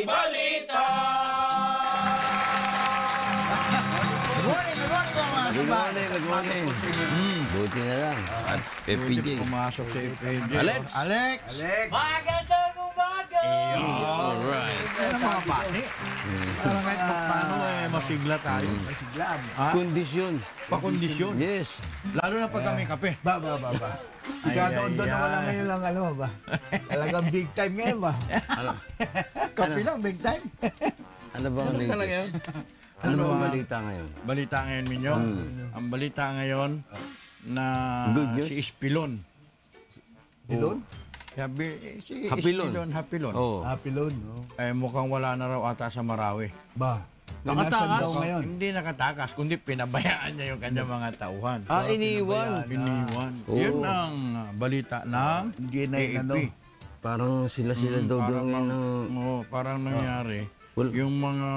Balita! Good morning. Buti na lang. At FPJ. Pumasok sa FPJ. Alex! Magandang umaga! Alright. Yan ang mga bati. Parang kahit paano masigla tayo. Masiglan. Kondisyon. Pakondisyon. Yes. Lalo na pag kami kape. Ba. Ikaw-doon na wala ngayon lang ba? Talagang big time ngayon ba? Kape lang, big time. Ano ba ang latest? Ano ba ang balita ngayon? Balita ngayon, Minyo. Ang balita ngayon na Good news? si Ispilon. Pilon? Si Hapilon. Hapilon. Oh. Pilon. No? Mukhang wala na raw ata sa Marawi. Ba? Nakatakas? Nasaan daw ngayon? Hindi nakatakas, kundi pinabayaan niya yung kanyang mga tauhan. Iniwan. Iniwan. Oh. Yun ang balita ng Hindi na AFP. ano. Parang sila daw doon ng... Parang nangyari. Well, Yung mga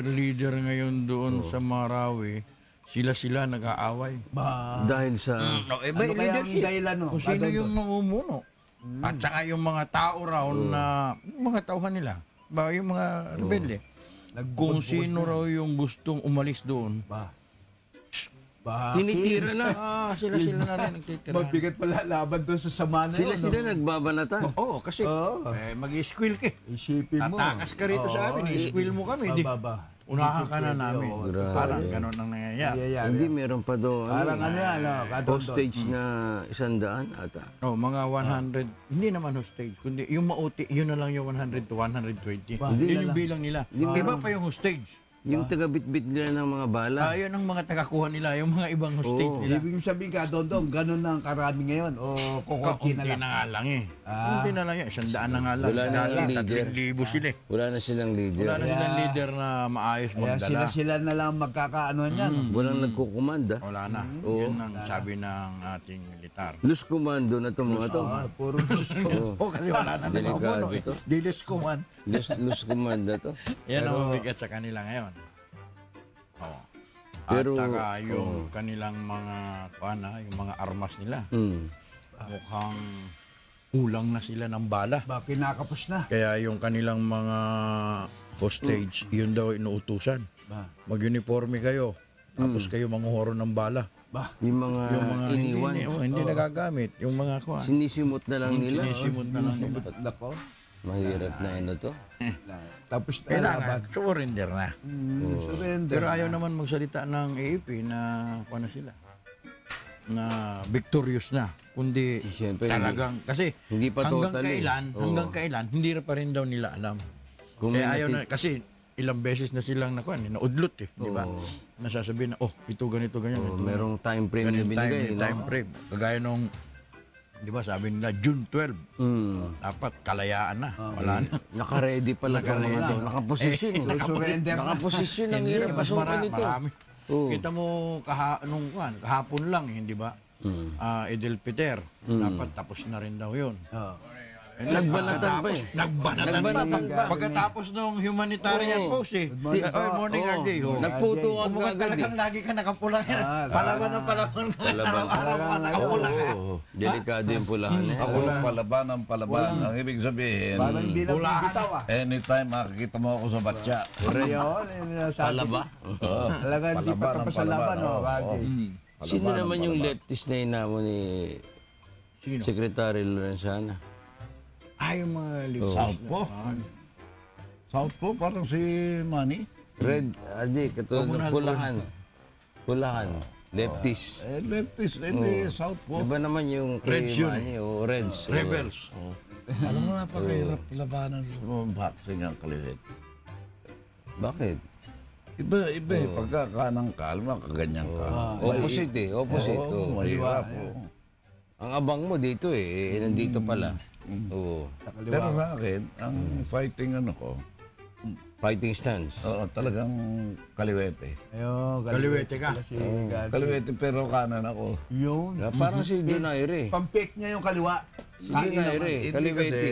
leader ngayon doon sa Marawi, sila nag-aaway. Ba? dahil sa... Ano kaya ang dahilan no? Kung sino yung mamumuno. At saka yung mga tao raw na, mga tauhan nila, ba, yung mga rebelde. Kung sino raw yung gustong umalis doon, Ba? Ba? Tinitira na. sila na rin nagtitira. Mabigat pala laban doon sa sama na yun. Sila nagbabanatan. Oo, kasi mag-squill ka. Isipin mo. Tatakas ka rito sa amin, i-squill mo kami. Di, Ba? unahan ka na namin. Grabe. Parang ganun ang nangyayari. Hindi, meron pa daw. Parang ano yan, Hostage na 100 ata. Mga 100, hindi naman hostage, kundi yung mauti, yun na lang yung 100 to 120. Hindi Yun na yung lang. bilang nila. Iba pa yung hostage. Yung taga-bit-bit nila ng mga bala. Yun ang mga tagakuha nila, yung mga ibang hostage Oo. nila. Ibig sabihin ka, Dondong, ganun na ang karami ngayon o kukunti na Kaunti lang? na nga lang eh. Kunti na lang yan, 100 na nga lang. Wala na Dati, ang leader. 3,000 sila eh. Wala na silang leader. Wala na silang leader na maayos Kaya magdala. sila na lang magkakaano yan. Walang nagkukumanda. Wala na. Yun ang sabi ng ating militar. Luz komando na itong mga to. Puro Kasi wala na Delikado namamuno eh. ito. Dilis ko man. Luz komando to. Yan ang mabigat sa kanila ngayon. Oo. Pero, At saka yung kanilang mga, yung mga armas nila, mukhang kulang na sila ng bala. Ba, kinakapos na. Kaya yung kanilang mga hostage, yun daw inuutusan. Ba? Mag-uniforme kayo, tapos kayo manguhoro ng bala. Ba? Yung mga iniwan. Hindi nagagamit. Yung mga kuha. Sinisimot na lang nila. Sinisimot na lang nila. Nako. Mahirap na ano to. Tapos na Kailangan, laban. surrender na. Surrender. Pero ayaw naman magsalita ng AFP na na sila na victorious na, kundi Siyempre, talagang kasi hindi pa hanggang totally. hanggang kailan hindi pa rin daw nila alam. Kung Kaya may ayaw na kasi ilang beses na silang naudlot di ba? Nasasabihin na ito ganito ganyan. ganito. merong time frame na Ganun binigay. time frame. Kagaya nung di ba sabi nila June 12 dapat kalayaan na. Wala na. Naka-ready pala itong mga to. Nakaposisyon eh. Surrender na. Nakaposisyon ang hirap Mas pasukan nito. marami. Oo. Kita mo kahapon lang, hindi ba? Idil Peter, dapat tapos na rin daw yun. Nagbanatan pa eh. Nagbanatan pa. Pagkatapos ng humanitarian post eh. Morning RJ. Nagputuan ka Kumbaga agad eh. talagang lagi ka nakapula. Palaban ng palaban. Araw-araw ka nakapula. Delikado yung pulahan eh. Ako, palaban ang palaban. Ang ibig sabihin, Parang hindi lang bitaw anytime makikita mo ako sa batya. Yun, Palaba. Talagang hindi pa tapos sa laban, no, Raji? Sino naman yung leftist na inamo ni Sino? Secretary Lorenzana? Yung mga lips. Southpaw. Southpaw, parang si Manny. Red, RJ, katulad ng Pulahan. Leftist. Leftist, hindi Southpaw. Iba naman yung kay Reds yun Manny o Reds. Rebels. Alam mo, napakahirap labanan sa mga boxing ang kaliwet. Bakit? Iba eh. Pagka kanang kalma, kaganyan ka. Opposite eh. Opposite. Oo, Oo. mahirap. Ang abang mo dito eh. Nandito pala. Oo. Pero sa akin, ang fighting ko, Fighting stance. talagang kaliwete. Ayun, Kaliwete ka. Kaliwete pero kanan ako. Yun. Parang si Donaire. Pampik niya yung kaliwa. Si Donaire. Hindi Kaliwete. kasi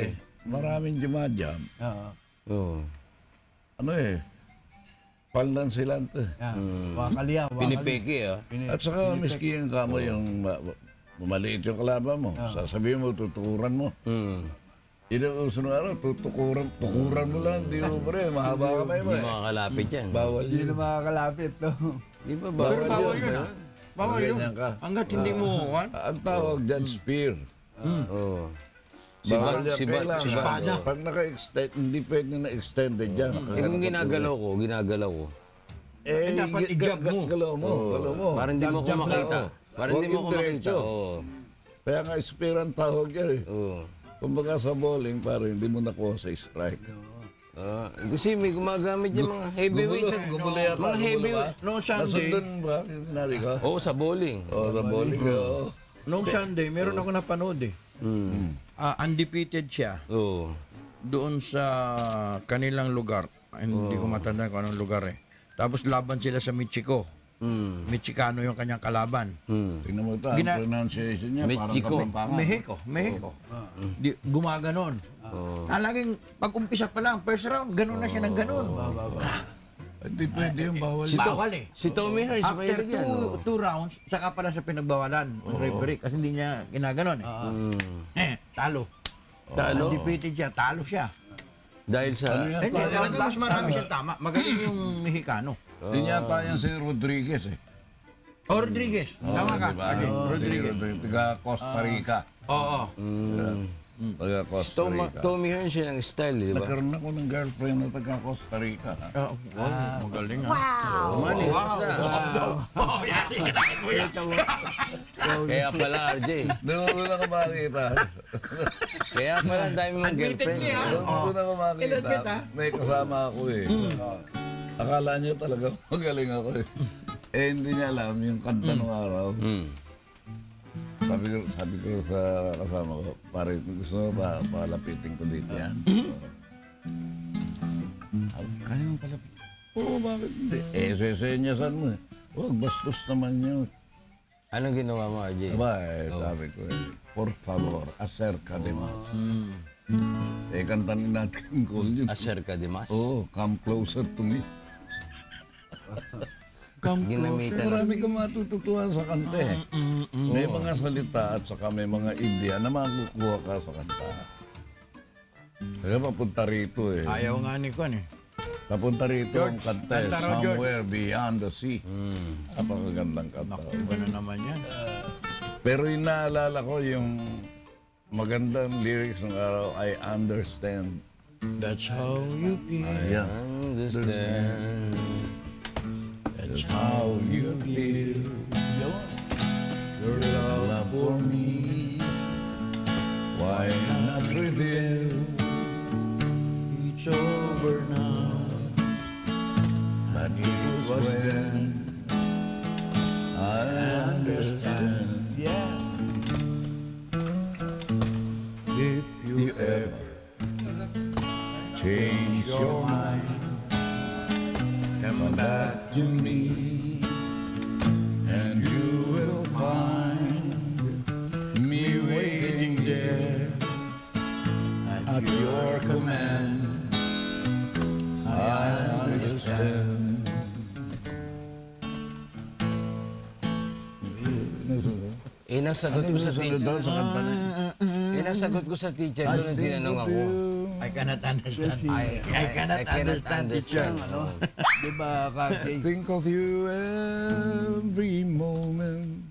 maraming jumadjam. Oo. Oo. Panlansilante. Wakaliya. Pinipeke ah. At saka miski yung kamo yung maliit yung kalaban mo. Sasabihin mo, tutukuran mo. Inuuso ng araw, tukuran mo lang, di mo pre, mahaba kamay mo Hindi eh. makakalapit yan. Bawal Hindi yun. na makakalapit, no? Di ba Pero bawal? bawal yun ah. Bawal yun. Ganyan ka. Hanggat hindi mo, Ang tawag dyan, spear. Oo. Bawal yan, Sibat, kailangan. sibada. Pag naka-extend, hindi pwede na-extended dyan. Yung ginagalaw ko. Eh, dapat i-jab mo. Galaw mo. Para hindi mo ko makita. Para hindi mo ko makita. Diretso. Oo. Kaya nga, spear ang tawag yan eh. Oo. Kumbaga sa bowling, parang hindi mo nakuha sa strike. Kasi may gumagamit yung mga heavyweight. Gumulo yata, Mga heavyweight. Noong Sunday, Nasundon ba? Yung sinari ka? Oo, sa bowling. Sa bowling. Oo. noong Sunday, meron ako napanood eh. Undefeated siya Oo. doon sa kanilang lugar. Hindi ko matanda kung anong lugar eh. Tapos laban sila sa Mexico. Mexicano yung kanyang kalaban. Tingnan mo ito, ang pronunciation niya, Mexico. parang Kapampangan. Mexico. Gumaganon. Talagang pag-umpisa pa lang, first round, ganun na siya ng ganun. Hindi pwede yung bawal. Bawal eh. Si Tommy Hearns, After mahilig yan. two rounds, saka pala siya pinagbawalan ng referee kasi hindi niya ginaganon eh. Talo. Talo. Undefeated siya, talo siya. Dahil sa... Ano yan? Hindi, talaga mas marami siyang tama. Magaling yung Mexicano. Yun yata yan si Rodriguez eh. Rodriguez. Tama ka. Diba? Okay, Rodriguez. Rodriguez. Taga Costa Rica. Oo. Taga Costa Rica. Tommy Hearns yun ang style, di ba? Nagkaroon ako ng girlfriend na taga Costa Rica. Magaling ha. Wow! Kaya pala, RJ. Doon ko na makita. Kaya pala, ang dami mong girlfriend. Doon ko na makita. May kasama ako eh. Akala niya talaga magaling ako eh. Eh hindi niya alam yung kanta nung araw. Sabi ko sa kasama ko, pare, gusto mo ba palapitin ko dito yan? Kaya mo palapitin? Oo, bakit hindi? Eh, sesenyasan mo eh. Huwag, bastos naman yun. Anong ginawa mo, RJ? Diba eh, sabi ko eh, por favor, acerca de más. Eh, kantanin natin cool yun. Acerca de mas? Oo, come closer to me. Come closer. Ginamitan. Marami kang matututuhan sa kanta eh. May mga salita at saka may mga idea na makukuha ka sa kanta. Kaya papunta rito eh. Ayaw nga ni Kwan eh. Papunta rito ang kanta eh, kanta raw, George. Somewhere Beyond the Sea. Napakagandang kanta. Iba na naman yan. Pero yung naalala ko yung magandang lyrics ng araw, I understand. That's how you feel. Yeah. Understand. That's how you feel. Your love for me. Why not reveal? It's over now. That it was when I understand. Yeah. If You ever change your mind, come back to me, and you will find me waiting there at your command. I understand. Nasagot ko sa teacher. Sa kanta na yun. Nasagot ko sa teacher doon nung tinanong ako. I cannot understand. I I cannot understand, teacher. Ano? Di ba, Kati? Think of you every moment.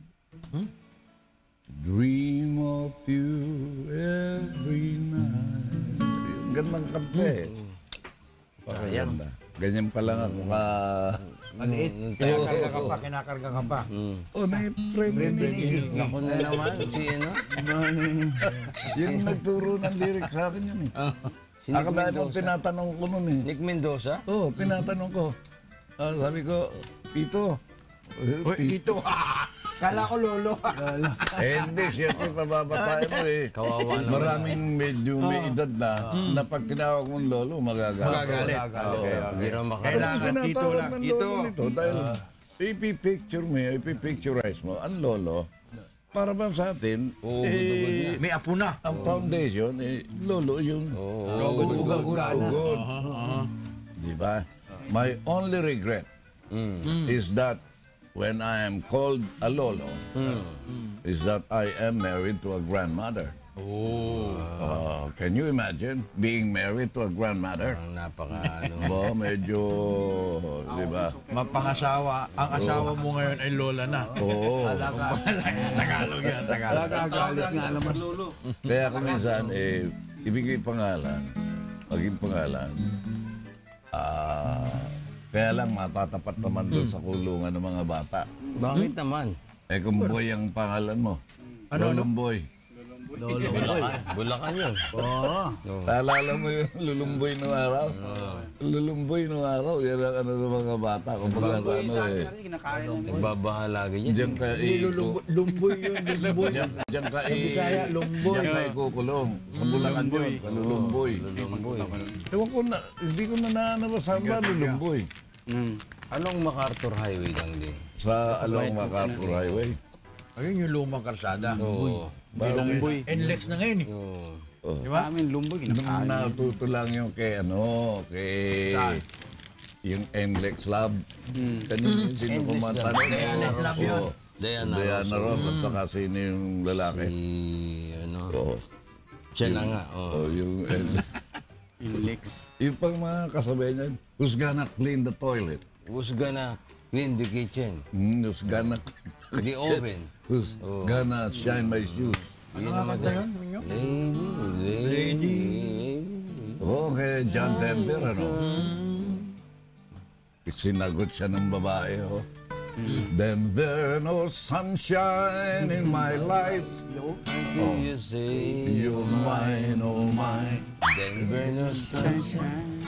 Dream of you every night. Gandang kanta eh. Pakaganda. Ganyan pa lang ako ka... Maliit. Kinakarga ka pa, kinakarga ka pa. Oh, na-friend ni Ako na naman, si ano? Yung nagturo ng lyrics sa akin yan eh. Si Nick Akala mo Mendoza. tinatanong ko nun eh. Nick Mendoza? Oo, tinatanong ko. Sabi ko, Pito. Ito. Kala ko lolo. Eh hindi, siyempre pababatay mo eh. Kawawa naman. Maraming medyo may edad na pag tinawag mong lolo, magagalit. Hindi raw Kailangan tito lang. Tito. Dahil ipipicturize mo ang lolo, para ba sa atin, May apo na. ang foundation, lolo yung ugod. Diba? My only regret is that when I am called a lolo, is that I am married to a grandmother. Can you imagine being married to a grandmother? Ang napaka, ano. Ba, medyo, di ba? Mapangasawa. Ang asawa mo ngayon ay lola na. Oo. Tagalog yan, Tagalog. Nagagalit nga naman. Kaya kung minsan, ibigay pangalan, maging pangalan, kaya lang matatapat naman doon sa kulungan ng mga bata. Bakit naman? Kung Boy ang pangalan mo, Lolong Boy. Bulacan yun. Oo. Naalala mo yung lulumboy nung araw? Lulumboy nung araw, yan ang ano ng mga bata. Kung baga Nagbabahala ganyan. diyan ka Lumboy yun, lumboy. diyan ka lumboy. diyan ka ikukulong. Sa Bulacan yun, sa lulumboy. Lumboy. Ewan ko na, hindi ko na naanabasan ba lulumboy? Anong MacArthur Highway lang din? Sa along MacArthur Highway. Ayun yung lumang kalsada. Oo. Lumboy. NLEX na ngayon eh. Oo. Di ba? Amin, lumboy. Nung natuto lang yung kay yung NLEX Lab. Kanina sino kumanta nun? NLEX Lab yun. Diana Ross at saka sino yung lalaki. Oo. Siya na nga. Yung Inlex. yung pang mga kasabay niyan, who's gonna clean the toilet? Who's gonna clean the kitchen? Who's gonna The oven. Who's gonna shine my shoes? Ano nga kanta yun? Minyo? Lady. Okay, John Denver, ano? Sinagot siya ng babae, oh. Then there no sunshine in my life. You say You're mine, oh mine. Denver no sunshine.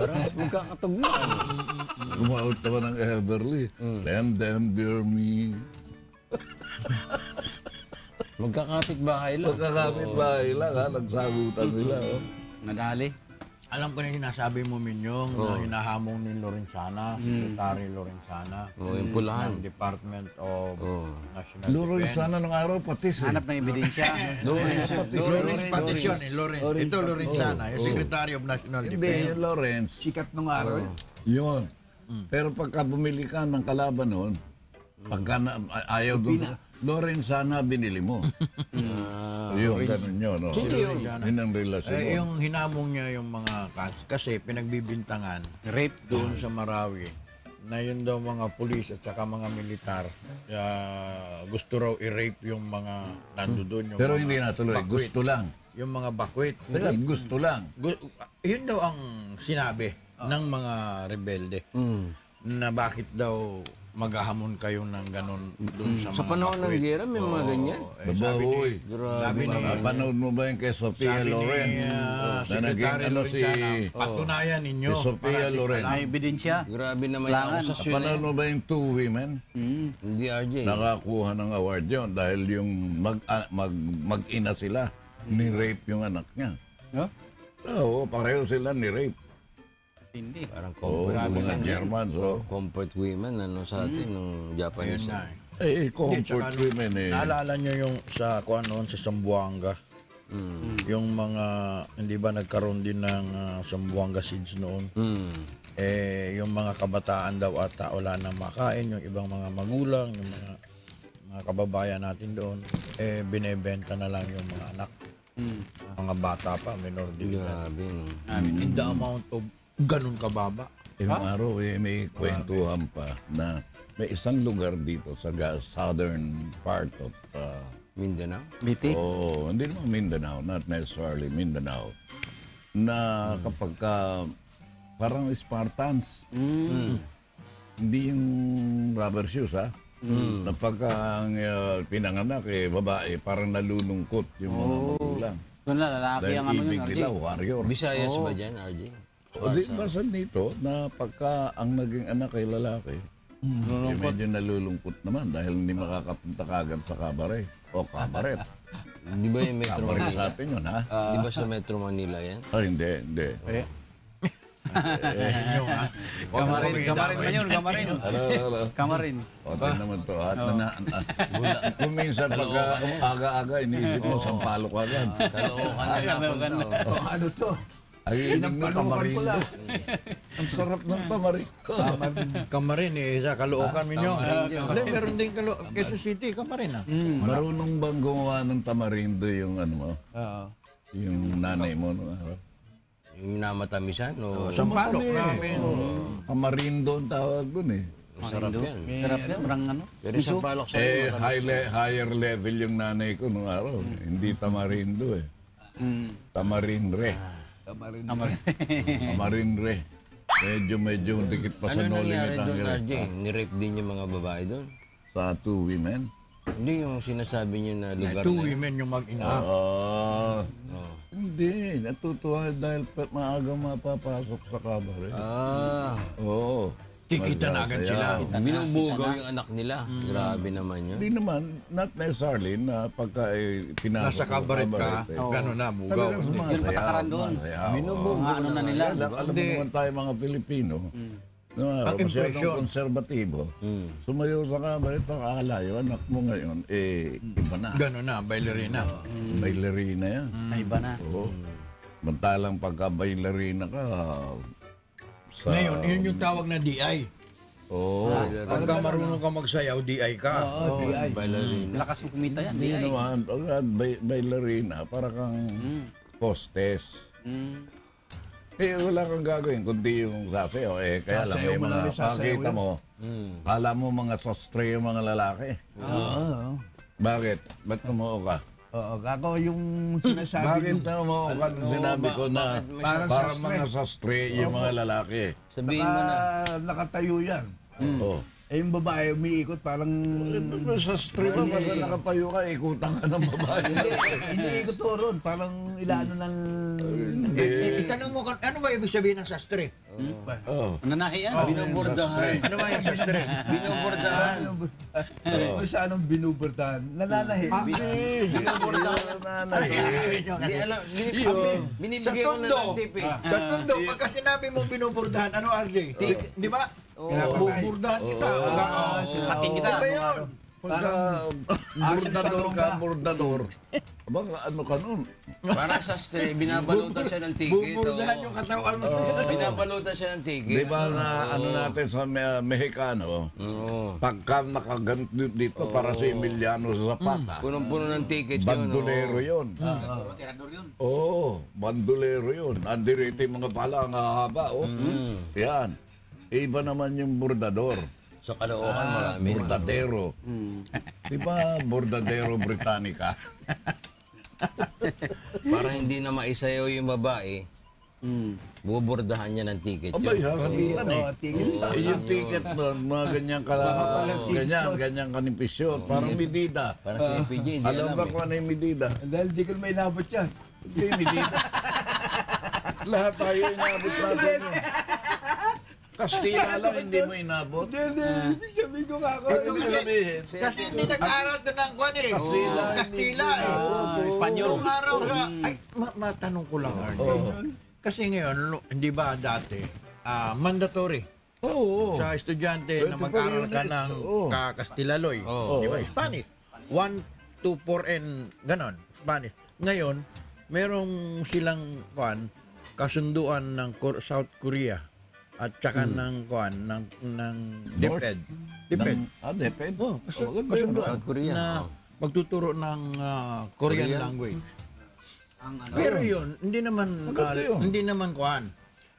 Parang magkakatugyan. Gumaot naman ng elderly. Then dear me. Magkakapit bahay lang. Pagkakapit bahay lang, ha? Nagsagutan nila, oh. Nadali. Alam ko na yung sinasabi mo, Minyong, na hinahamong ni Lorenzana, Secretary Lorenzana, Yung pulahan. ng Department of National Luro yung Defense. sana nung araw, patis, eh. Hanap ng ebidensya. Lawrence Patis yun eh, Lawrence. Ito Lorenzana, yung Secretary of National Hindi, Defense. yung Lawrence. Sikat nung araw. Yun. Pero pagka bumili ka ng kalaban noon, pagka ayaw doon, Lorenzana binili mo. Yun, ganun yun. No? Sige yun. Yun ang relasyon mo. Yung hinamong niya yung mga kasi pinagbibintangan Rape. doon sa Marawi na yun daw mga pulis at saka mga militar gusto raw i-rape yung mga nando doon. Yung Pero mga hindi natuloy, bakwit. gusto lang. Yung mga bakwit. Teka, gusto lang. Yun daw ang sinabi ng mga rebelde na bakit daw maghahamon kayo ng ganun doon sa Sa mga panahon ng bakwit. gera, may mga ganyan. Babahoy. Sabi ni Napanood mo ba yung kay Sofia sabi Loren? ni Na naging Secretary ano si Lorenzana, patunayan ninyo. si Sofia Para- Loren. May ebidensya. Grabe naman yung akusasyon na Napanood yun. mo ba yung Two Women? Hindi RJ. Nakakuha ng award yun dahil yung mag-ina sila, ni-rape yung anak niya. No? Oo, pareho sila ni-rape. Hindi. Parang Oo, yung mga German. So, comfort women ano sa atin nung Japanese. Ayun na eh. comfort women eh. Naalala nyo yung sa kuan noon sa Zamboanga. Yung mga hindi ba nagkaroon din ng Zamboanga seeds noon. Yung mga kabataan daw ata wala nang makain, yung ibang mga magulang, yung mga kababayan natin doon binebenta na lang yung mga anak. Mga bata pa, minor de edad. Grabe no. In the amount of ganun kababa. Yung araw may kwentuhan pa na may isang lugar dito sa southern part of Mindanao. Biti. hindi naman Mindanao, not necessarily Mindanao, na kapag parang Spartans, hindi yung rubber shoes ha, na pagka ang pinanganak babae, parang nalulungkot yung mga magulang. Doon na, lalaki Dahil ang ano ibig yun, RJ. nila, warrior. Bisayas ba dyan, RJ? O di, basta nito na pagka ang naging anak ay lalaki, medyo nalulungkot naman dahil hindi makakapunta kagad sa kabaret. O kabaret. Di ba yung Metro Kabaret sa Manila? atin yun, ha? Di ba sa Metro Manila yan? Ay, hindi. Kamarin man yun, kamarin. Hello. Kamarin. O, tayo naman to, ha? Kung minsan pagka aga-aga, iniisip mo, sampalok agad. Kalookan na napunta. Ano to? Ay, ng Pinapalukan ko tamarindo. lang. Ang sarap ng tamarindo. Kamarin sa Caloocan minyo. Hindi, meron din Quezon City, Kamarin Marunong bang gumawa ng tamarindo yung ano mo? Oo. Yung nanay mo? No? Yung namatamisan, o... Sampalok namin. Tamarindo ang tawag dun eh. Sarap yan. Sarap yan, parang ano. Pero sa palok sa Higher level yung nanay ko nung araw. Hindi tamarindo eh. Tamarinre. Tamarinre. Medyo dikit pa sa Ano noling nangyari at doon, RJ? Ni-rape din yung mga babae doon? Sa 2 women. Hindi yung sinasabi niyo na lugar Two na yun. women yung mag-ina. Hindi. Natutuwa dahil maaga mapapasok sa cabaret. Oo. Kikita na agad sila. Binubugaw yung anak nila. Grabe naman yun. Hindi naman, not necessarily na pagka pinasok Nasa cabaret ka, gano'n na, bugaw. Yung patakaran doon. Mga ano na nila. Alam mo naman tayo mga Pilipino, Ang impression. masyadong konserbatibo, sumayo sa cabaret, akala yung anak mo ngayon, iba na. Gano'n na, bailarina. Bailarina yan. May iba na. Oo. Mantalang pagka bailarina ka, Ngayon, yun yung tawag na DI. Oo. Pagka marunong ka magsayaw, DI ka. Bailarina. Lakas mo kumita yan. Hindi naman, pagka bailarina, para kang hostess. Wala kang gagawin, kundi yung sasayaw. Kaya lang, may Sasayaw mo lang mga yung sasayaw pakita mo, kala mo mga sostre yung mga lalaki. Oo. Bakit? Ba't umuo ka? Oo, ako yung sinasabi Bakit na umuo ka nung sinabi ko na Parang para sostre. mga sostre yung mga lalaki? Sabihin mo na. nakatayo yan. Oo. Yung babae umiikot parang... Sostre ba? Basta nakapayo ka, ikutan ka ng babae. Hindi, iniikot to ron. Parang ilano ng... Itanong mo, ano ba ibig sabihin ng sastre? Oo. Nanahi yan. Binubordahan. Ano ba yung sastre? Binubordahan. Ano sa anong binubertahan? Nananahi. Binubordahan. Nanay. Hindi alam. Sa Binibigyan ko na tondo, ng tip eh. sa tondo, pagka sinabi mong binuburdahan, ano RJ? Di ba? Buburdahan kita. Saking kita. Ano ba yun? Pagka burdador. Aba, ano ka nun? Para sa binabalutan siya ng ticket. Buburdahan yung katawan mo. Binabalutan siya ng ticket. Di ba na ano natin sa Mexicano, Oo. pagka nakaganto dito para si Emiliano sa Zapata, Punong-puno ng ticket yun. bandolero yun. Oo, bandolero yun. Andirito yung mga pala, ang hahaba. Yan. Iba naman yung bordador. Sa Caloocan marami. Bordadero. Di ba bordadero Britannica? Para hindi na maisayaw yung babae, bubordahan niya ng ticket Abay, yun. sasabihan eh. Tingin pa. Yung ticket nun, mga ganyan kanipis yun. Parang medida. Para sa FPJ, hindi Alam alam ba eh. kung ano yung medida? Dahil di ko may labot yan. Hindi, medida. Lahat tayo inabot natin yun. Kastila lang, hindi mo inabot. Hindi, sabi ko nga ako. Ibig sabihin, Kasi hindi nag-aral doon ng kwan eh. Kastila, Kastila hindi eh. inabot. Espanyol. Nung araw ka, ay, matanong ko lang, RJ. Kasi ngayon, hindi ba dati, mandatory Oo. sa estudyante na 24 mag-aral ka units, ng oo. Kastilaloy. Di ba? Spanish. 1, 2, 4, and ganon. Spanish. Ngayon, merong silang kasunduan ng South Korea at saka ng DepEd. DepEd. DepEd? Oh, Maganda yun. kasunduan South Korea, na magtuturo ng Korean Korea? language. Pero yun, hindi naman Maganda yun. hindi naman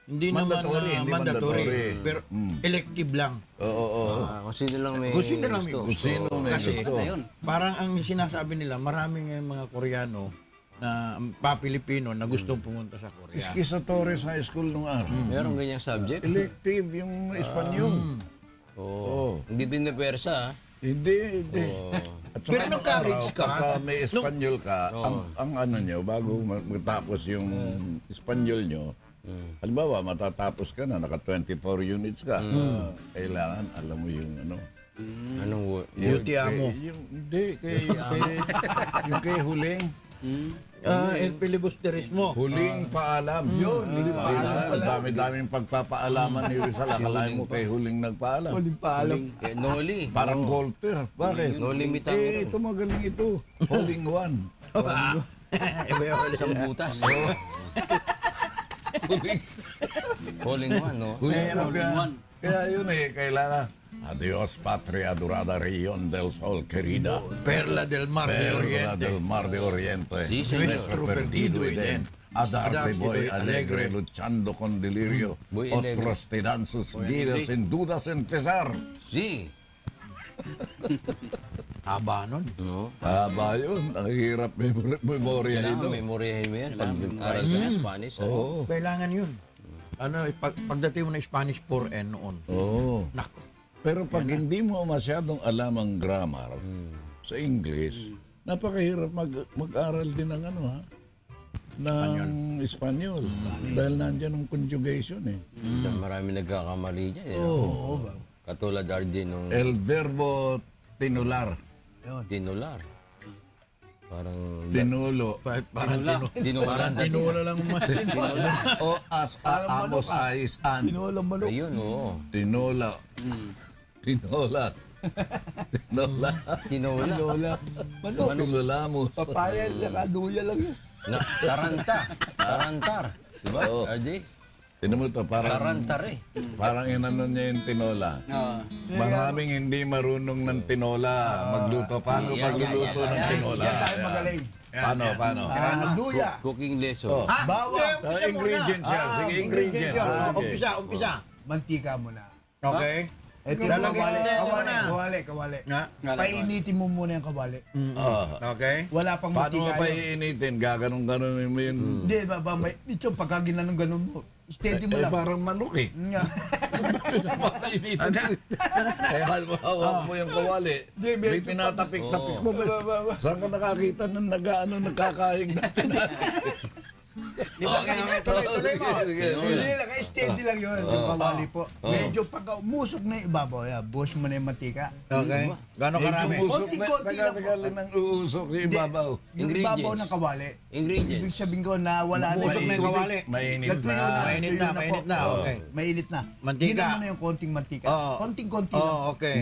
hindi Mandatory, naman hindi mandatory, mandatory. pero elective lang. Oo. Kung sino lang may Kung sino lang may gusto. Kung sino may Kasi gusto. parang ang sinasabi nila, marami ngayong mga Koreano na pa-Pilipino na gustong pumunta sa Korea. Iski sa Torres High School nung araw. Meron ganyang subject? Elective yung Espanyol. Oo. Hindi pinapersa. Hindi. At Pero nung college ka, pagka may Espanyol ka, ang ano nyo, bago matapos yung Espanyol nyo, halimbawa, matatapos ka na, naka 24 units ka. Kailangan, alam mo yung ano. Anong word? Duty amo. Hindi, yung kay huling. El filibusterismo. Huling paalam. Yun, huling paalam. Ang dami-daming pagpapaalaman ni Rizal. Akalain mo kay huling nagpaalam. Huling paalam. Noli. Parang Voltaire. Bakit? No limit ang Ito magaling ito. Huling one. Isang butas. Calling one, no? Kaya yun kailangan. Adios, patria durada, Rion del Sol, querida. Perla del Mar de Perla Oriente. del Mar de Oriente. Sí, señor. Nuestro perdido Eden. Adarte voy alegre, luchando con delirio. Voy alegre. Otros te dan sus vidas sin dudas en pesar. Sí. Haba nun. No? Aba yun, ang hirap memorya Kailangan ito. memoryahin mo yan. Pag-aral ka ng Spanish. Oo. Kailangan yun. Ano, pagdating mo na Spanish 4N noon. Oo. Nako. Pero pag hindi mo masyadong alam ang grammar sa English, napakahirap mag-aral din ng ano ha? Ng Espanyol. Dahil nandiyan ang conjugation eh. Marami nagkakamali dyan. Katulad RJ nung El verbo tinular. tinular. Parang Tinulo. Parang tinular. tinula lang man. O as amos ais an. Ayun, oo. Tinula. Tinolas. Tinola. Tinula. Tinulamos. Papaya, nakaduya lang yun. Tarantar. Diba, Oo. RJ? Tinan mo to, Tarantar eh. parang inano niya yung tinola. Maraming hindi marunong ng tinola. Magluto. Paano magluluto ng tinola? Yan tayo magaling. Paano? Luya. Cooking lesson. Oh. Bawang. Ingredients yan. Sige, ingredients. Okay. Umpisa. Mantika muna. Okay. Ito yung kawali. Nga. Painitin mo muna yung kawali. Okay. Wala pang Paano mo mantika pa yun. iinitin? Gaganon-ganon mo yung... Hindi, may ito, pagka ginanong-ganon mo, steady mo lang. parang manok eh. Nga. Painitin. Kaya hawak mo yung kawali. May tinatapik-tapik mo. Saan ka nakakita ng nagkakaing na tinatapik? Tuloy mo. Sige. Hindi, naka-steady lang yun. Yung kawali po. Medyo pagka umusok na yung ibabaw, buhos mo na yung mantika. Okay. Gano'ng karami? Konti-konti lang po. Tagal ng uusok yung ibabaw. Yung ibabaw ng kawali. Ingredients. Ibig sabihin ko na wala na. Umusok na yung kawali. Mainit Nagtuyo na. Mainit na, mainit na. Okay. Mainit na. Mantika. Hinan mo na yung konting mantika. Oo. Konting-konti lang. Oh, okay.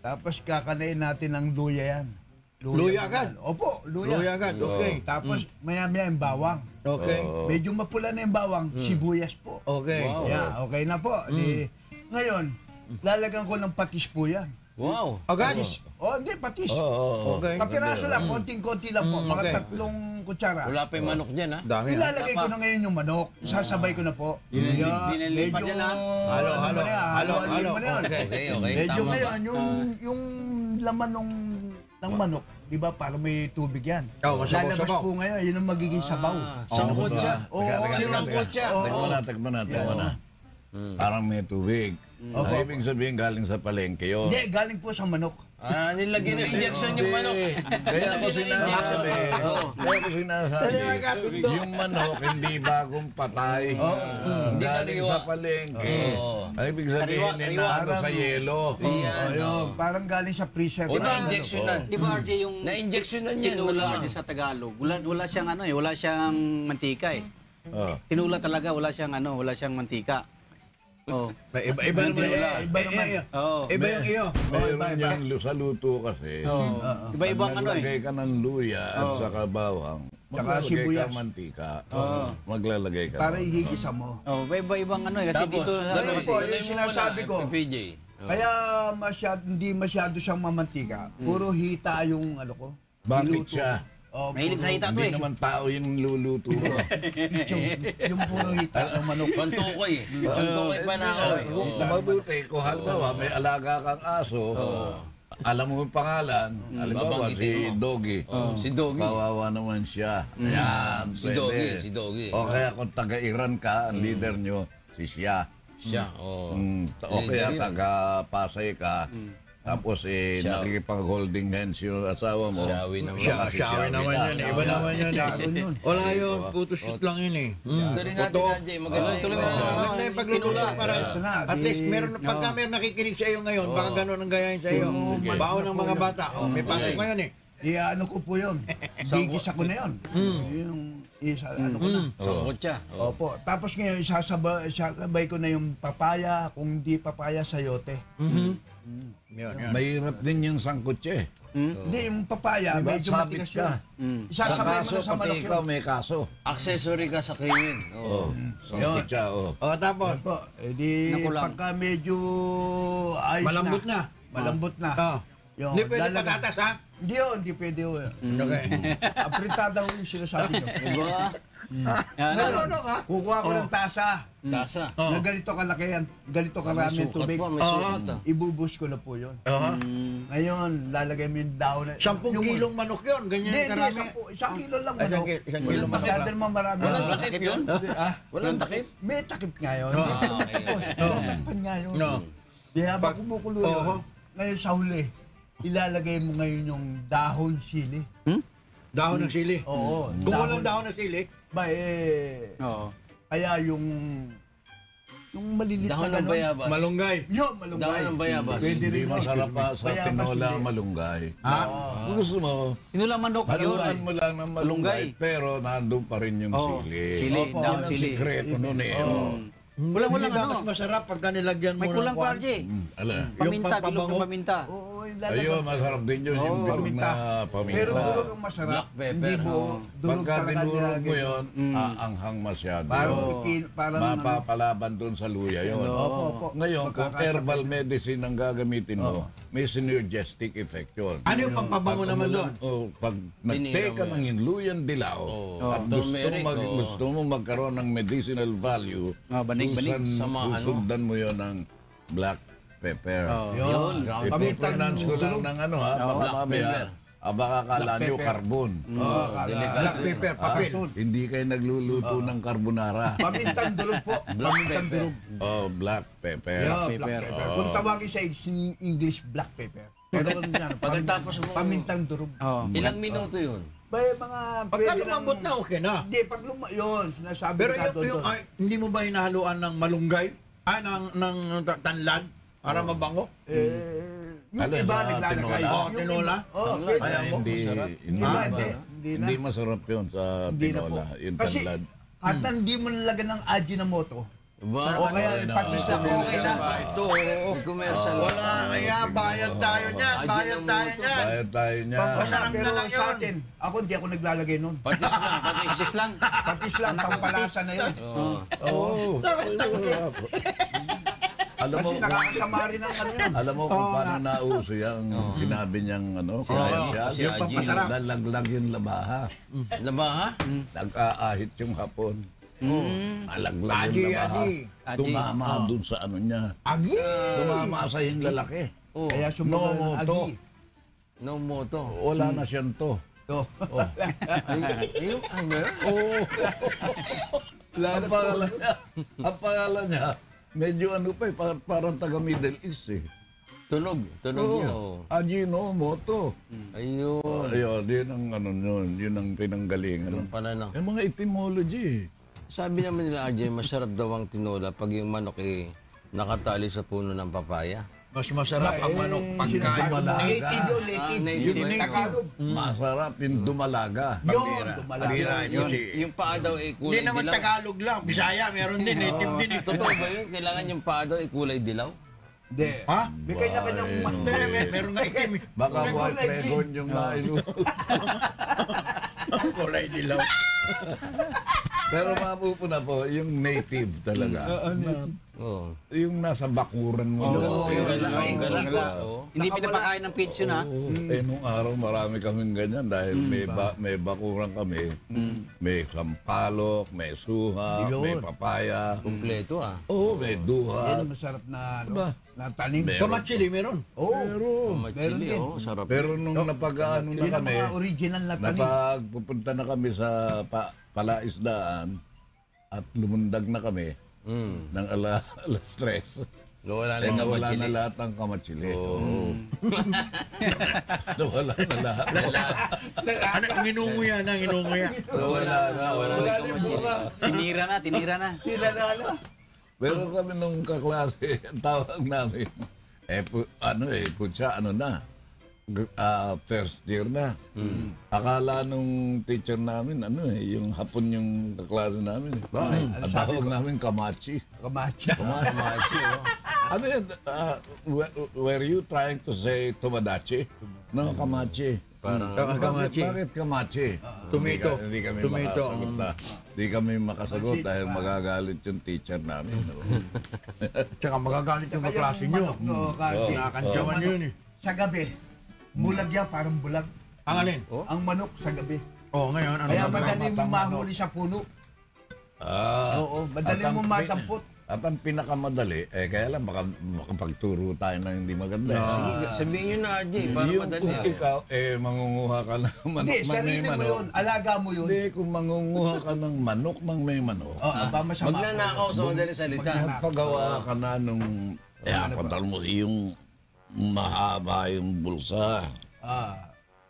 Tapos kakanain natin ng luya yan. Luya agad? Opo, luya. Luya agad, okay. Tapos maya-maya yung bawang. Okay. Medyo mapula na yung bawang, sibuyas po. Okay. Wow. Yeah, okay na po. Di, ngayon, lalagyan ko ng patis po yan. Wow. Agad? Oh, hindi, patis. Oo. Okay. Kapiraso lang, konting-konti lang po. Mga okay. 3 kutsara. Wala pa yung manok dyan, ha? Dami. Ilalagay ko na ngayon yung manok. Sasabay ko na po. Dinilipat yan, ha? Halo. Okay. Medyo Tama ba? ngayon, yung laman ng manok, di ba, parang may tubig yan. Oh, masabaw, Lalabas sabaw. po ngayon, yun ang magiging sabaw. Sangkot siya. Oo. Sinangkot siya. Teka muna. Parang may tubig. Ang ibig sabihin galing sa palengke yun. Hindi, galing po sa manok. Nilagyan ng injection yung manok. Kaya ako sinasabi, yung manok hindi bagong patay. Galing sa palengke. Ang ibig sabihin, ninalo sa yelo. Ayun, parang galing sa freezer. O na-injectionan. Di ba RJ yung Na-injectionan yan. tinula RJ sa Tagalog? Wala siyang ano eh, wala siyang mantika eh. Tinula talaga, wala siyang mantika. Oh. Iba naman. Iba naman. Oo. Iba yung iyo. Meron yung sa luto kasi. Iba-ibang ano eh. Maglalagay ka ng luya at saka bawang. Maglalagay sibuyas. ka mantika. Maglalagay ka. Para ihigisa mo. Oh, iba-ibang ano eh. Kasi Tapos, dito Ganun po, yung sinasabi ko. PJ. Kaya hindi masyado siyang mamantika. Puro hita yung ano ko. Bakit niluto. siya? Oh, mahilig sa hita to Hindi eh. naman tao yung luluto mo. yung puro hita ng manok. Pantukoy. Pantukoy pa na ako eh. Kung mabuti, kung halimbawa may alaga kang aso, alam mo yung pangalan, halimbawa si Doggy. Si Doggy. Kawawa naman siya. Ayan, Si pwede. Doggy. O kaya kung taga-Iran ka, ang leader nyo, si Xia. Siya. Oh. O kaya taga-Pasay ka, tapos nakikipag-holding hands yung asawa mo. Shawi naman. Shawi naman yan. Iba naman yan. Wala yun. Photoshoot lang yun eh. Tuloy natin RJ. Maganda yung Maganda yung pagluluto para Ito na, at least pagka meron nakikinig sa iyo ngayon, baka gano'n ang gayahin sa iyo. Baon ng mga bata. May pasok ngayon eh. ano ko po yun. Gigisa ko na yun. Yung isa, ano ko na. Sangkot siya. Opo. Tapos ngayon, isasabay ko na yung papaya, kung hindi papaya, sayote. Yun. Mahirap din yung sangkutse. Hindi, yung papaya, Diba, medyo sabit matigas ka. yun. Sa Isasabay mo kaso, na sa pati manok ikaw yun. may kaso. Accessory ka sa krimen. Oo. Sa kutsa, O, tapos, Po, di Nakulang. pagka medyo ayos malambot na. Malambot na. Oh. Yun, Hindi pwede lalagay- patatas, ha? Hindi yun, hindi pwede yun. Okay. Apritada ko yung sinasabi nyo. Diba? Yan, Ngayon, kukuha ko ng tasa Tasa. na ganito kalaki, ganito karami May yung sukat tubig. pa, may sukat ah. Ibubus ko na po yun. Oo. Ngayon, lalagay mo yung daon. 10 kilong manok yun. Ganyan Hindi, yung hindi, karami. isang kilo lang Ay, manok. isang kilo manok Masyado lang. naman marami. Walang takip yun? Walang takip? May takip nga yun. Hindi pa naman tapos. Tatakpan nga yun. No. Di habang kumukulo yun, Oo. ngayon sa huli, ilalagay mo ngayon yung dahon sili. Dahon ng sili. Oo. Kung walang dahon ng sili, Ba, Oo. kaya yung malilit Dahon na ng gano'n. bayabas. malunggay. Yun, malunggay. Dahon ng bayabas. Pwede Hindi rin yun. masarap pa sa Bayabas tinola hindi. malunggay. Ha? Kung gusto mo, Tinulang manok yun. haluan mo lang ng malunggay, Malunggay. pero nandun pa rin yung Oo. sili. Sili, Opo, dahon yun ang sili. Sikreto nun eh. Oh. Walang Hindi ba ano. mas masarap pagka nilagyan mo May ng kulang kwan? pa, RJ. Ala. Paminta, Yung bilog ng pampabango. paminta. Oo, Ayun, ilalagay. masarap din yun, yung bilog Paminta. na paminta. Pero durog ang masarap. Black pepper, Hindi buo. Durog Pagka talaga dinurog mo nilalagay. yun, aanghang masyado. Parang, parang ano. Mapapalaban doon sa luya yun. Opo, opo. Ngayon, kung Magkakasabay. herbal medicine ang gagamitin mo, may synergistic effect yun. Ano yung pampabango naman doon? Pag nag-take ka Binira mo ng luyan dilaw at Turmeric, gusto mo magkaroon ng medicinal value, Banig-banig. Sama, susundan mo yon ng black pepper. Yun. I-pronounce ko lang ng ano ha, baka mamaya, baka kala nyo carbon. Black pepper, papel. Hindi kayo nagluluto ng carbonara. Pamintang durog po. Pamintang durog. Oh, black pepper. Yeah, black pepper. Kung tawagin sa English, black pepper. Pero kung yan, Pagkatapos mo- pamintang durog. Oo. Ilang minuto yun? Bay, mga Pagka pwede lang- lumambot na, okay na. Hindi, pag yun, sinasabi Pero ka yung, ay, hindi mo ba hinahaluan ng malunggay? ng tanlad? Para mabango? Yung Alin, iba sa naglalagay. tinola? Yung Tinola? iba- Oo, Tanglad. pwede. Kaya hindi, Yung iba, hindi na. hindi masarap yun sa Hindi na po. tinola. Yung Kasi, tanlad. at hindi mo nalagyan ng Ajinomoto. Diba? O kaya, patis lang, okay na. Ito, oo. May commercial. Wala, kaya bayad tayo niyan. Bayad tayo niyan. Bayad tayo niya. Masarap Pero na lang sa yun. atin, ako hindi ako naglalagay nun. Patis lang, patis. Patis lang. Patis lang, pampalasa na yun. Oo. Oo. Alam mo, Kasi nakakasama rin ang ano yun. alam mo kung paano nauso yung sinabi niyang kaya siya. si Yung Aji. pampasarap. Nalaglag yung labaha. Labaha? Nag-aahit yung hapon. Nalaglag yung Aji, labaha. Aji. Tumama dun sa ano niya. Agi! Tumama sa yung lalaki. Oo. Kaya No sumunod ng moto. agi. No moto. Wala na siyang to. To. Ayun, ano ba yun? Ang pangalan niya, medyo ano pa eh, parang taga Middle East eh. Tunog. Tunog niya. Oo. Ajinomoto. Ayun. Ayun, yun ang ano yun, yun ang pinanggalingan. Yung pala na. Yung mga etymology. Sabi naman nila, Ajay, masarap daw ang tinola pag yung manok nakatali sa puno ng papaya. Mas masarap ang manok pagka Dumalaga. Native yun, native. native. Yun, Tagalog. Masarap yung dumalaga. Yun, dumalaga. Yung paa daw ay kulay Hindi naman dilaw. Tagalog lang. Bisaya, meron din. Native din eh. Totoo ba yun? Kailangan yung paa daw ay kulay dilaw? Hindi. Ha? May kanya-kanyang Meron nga itim. eh. Baka May white kulay dragon yung nainuno. Kulay dilaw. Pero mapupuna po, yung native talaga. Oo. Yung nasa bakuran mo. Galang. Oo. Hindi pinapakain ng pitch yun, ha? Eh, nung araw marami kaming ganyan dahil may bakuran kami. May sampalok, may suha, may papaya. Kumpleto ah. Oo, may Yan duha. ang masarap na, na tanim. Meron. Kamatsili, meron. Oo. Meron Machili, din. oh, sarap. Pero nung napag-ano na Yun ang kami, mga original na tanim. napagpupunta na kami sa palaisdaan at lumundag na kami ng alas 3. Nawala Eh, na nawala machili. na lahat ng kamatsili. Oo. Nawala na lahat. Ano, nginunguya na, nginunguya. Nawala na. Wala na kamachili. Tinira na. Tinanala. Pero kami nung kaklase, ang tawag namin, putya, ano na, first year na. Akala nung teacher namin, yung hapon yung kaklase namin. Ang tawag namin, kamachi. Kamachi. Kamachi, oh. Ano yun, were you trying to say Tomodachi? No, kamachi. Parang, Kamachi. Bakit kamachi? Tomato. Hindi kami Tomato. makasagot na. Hindi kami makasagot dahil magagalit yung teacher namin. No? Tsaka magagalit yung kaklase nyo. Manok, no, kasi. Nakakantyawan yun eh. Sa gabi, bulag yan, parang bulag. Ang alin? Ang manok sa gabi. Oh, ngayon, ano Kaya gagawin? madaling mo mahuli sa puno. Oo, madaling mo matampot. At ang pinakamadali, kaya lang baka makapagturo tayo ng hindi maganda. sabihin nyo na, RJ, para Yung madali. kung ikaw, mangunguha ka ng manok Hindi, ng may sarili mo manok. yun, alaga mo yun. Hindi, kung mangunguha ka ng manok ng may manok, Aba, masama. Magnanakaw sa madali salita. magpagawa ka na nung, patal mo yung mahaba yung bulsa,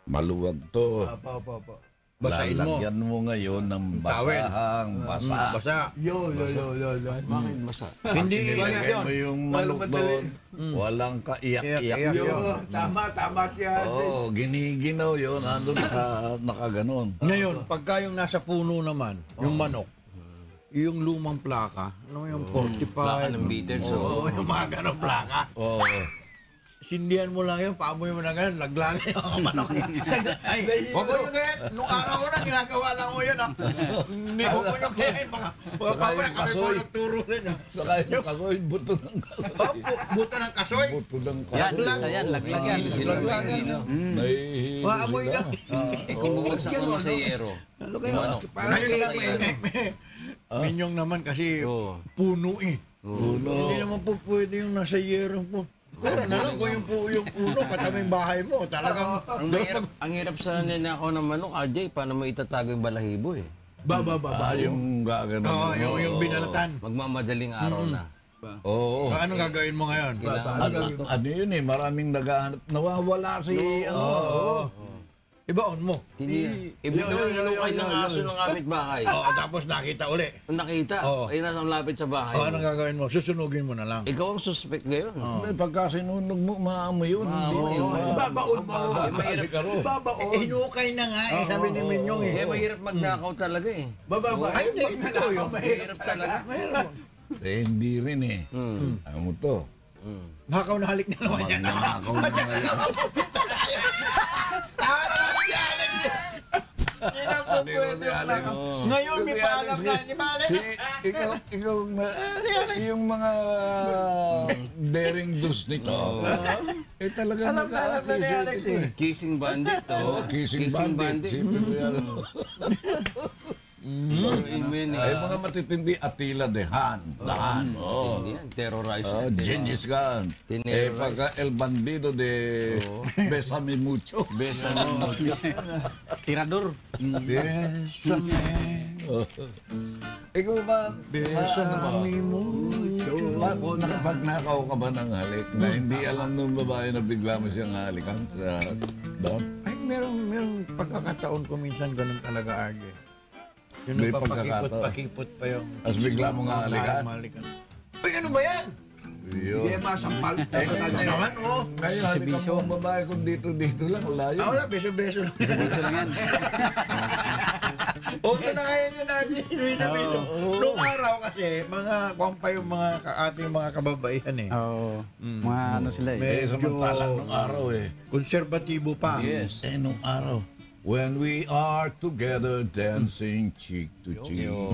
maluwag to. Opo. Basahin mo. Lalagyan mo ngayon ng Tawel. basahang basa. Basa. Yo. Bakit basa? Hindi Ilagay mo yung manok doon, walang kaiyak-iyak Iyak-iyak yun. yun. Tama siya. Oo, giniginaw yun, ando nakaganon. Ngayon, pagka yung nasa puno naman, yung manok, yung lumang plaka, ano yung 45? Plaka ng Beatles. Oo, yung mga ganong plaka. Oo. Sindihan mo lang yun, paamoy mo na ganyan, laglagay yung manok. Ay, huwag mo yung ganyan. Nung araw ko na, ginagawa lang ko yun. Hindi ko mo yung ganyan. Mga Saka pamay, yung kami kasoy. po nagturo rin. Saka yung kasoy, buto ng kasoy. Buta ng kasoy. Buto ng Yan, kasoy. isa yan, laglag yan. Nahihilo Maamoy sila. na. Kung bumagsak ka sa yero. Ano kayo? Parang Ngayon kaya Minyong naman kasi Oo. puno eh. Puno. Hindi naman po pwede yung nasa yerong po. Pero na lang kung yung puno, kataming bahay mo, talagang Ang hirap sa ninakaw ng manok, RJ, paano mo itatago yung balahibo eh? Yung gaganon. Oo, yung binalatan. Magmamadaling araw na. Oo. Anong gagawin mo ngayon? Ano yun eh, maraming naghahanap. Nawawala si Ibaon mo. Ibulukay ng aso ng kapitbahay. Oo, tapos nakita uli. Nakita, Oo. ay nasa malapit sa bahay. O, anong gagawin mo? Susunugin mo na lang. Ikaw ang suspect ngayon. Hindi, pagka sinunog mo, maamoy yun. Hindi yun. Babaon mo. Eh, hinukay na nga eh, sabi ni Minyong eh. Kaya mahirap magnakaw talaga eh. Bababa. Ay, pag nanakaw, mahirap. Mahirap talaga. Hindi rin eh. Ano mo to? Nakaw na halik na naman yan. Magnanakaw na ngayon. Ngayon, may paalam na ni Mali. Ikaw yung mga daring dos nito, talaga naka-appreciate ito eh. Kissing bandit, oh. Kissing bandit. Siyempre mo yan. Ay, mga matitindi, Attila de Han. Dahan. Terrorize. Gengis Khan. Pagka El Bandido de Besame Mucho. Besame mucho. Tirador. Ikaw ba, sa ano ba? Pag nakaw ka ba ng halik na hindi alam ng babae na bigla mo siyang halikan sa doon? Ay, merong pagkakataon ko minsan ganun talaga, Arge. Yung May nagpapakipot-pakipot pa yung... Tapos bigla mo nga halikan? Uy, ano ba yan? Yun. Hindi, masampal. Naman, oh. Ngayon, halikan mo ang babae kung dito lang, wala yun. Wala, beso-beso lang. Beso lang yan. O, ito na ngayon yun natin. Noong araw kasi, kung pa yung ating mga kababaihan eh. Oo. Mga ano sila eh. Eh, samantalang nung araw eh. Konserbatibo pa. Yes. Nung araw. When we are together dancing cheek to cheek. Oo.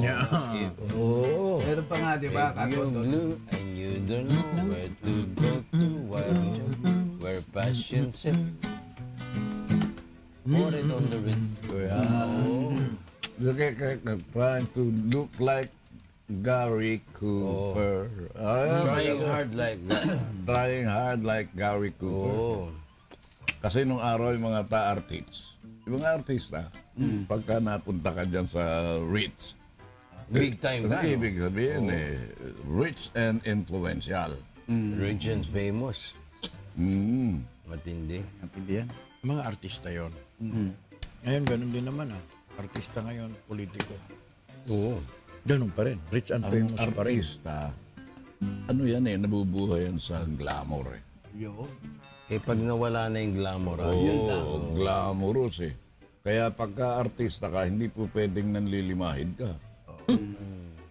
Meron pa nga, di ba? You're blue and you don't know where to go to where passion sit. Pour it on the wrist. Trying to look like Gary Cooper. Trying hard like that. Trying hard like Gary Cooper. Oh. Kasi nung araw yung mga yung mga artista, pagka napunta ka dyan sa Ritz, Big time na. ibig sabihin rich and influential. Rich and famous. Mm. Matindi. Matindi yan. Mga artista yon. Ngayon, ganun din naman Artista ngayon, politiko. Oo. Ganun pa rin. Rich and Ang famous pa rin. artista, ano yan nabubuhay yan sa glamour eh. Eh pag nawala na yung glamour, yun lang. Oo, glamorous eh. Kaya pagka artista ka, hindi po pwedeng nanlilimahid ka.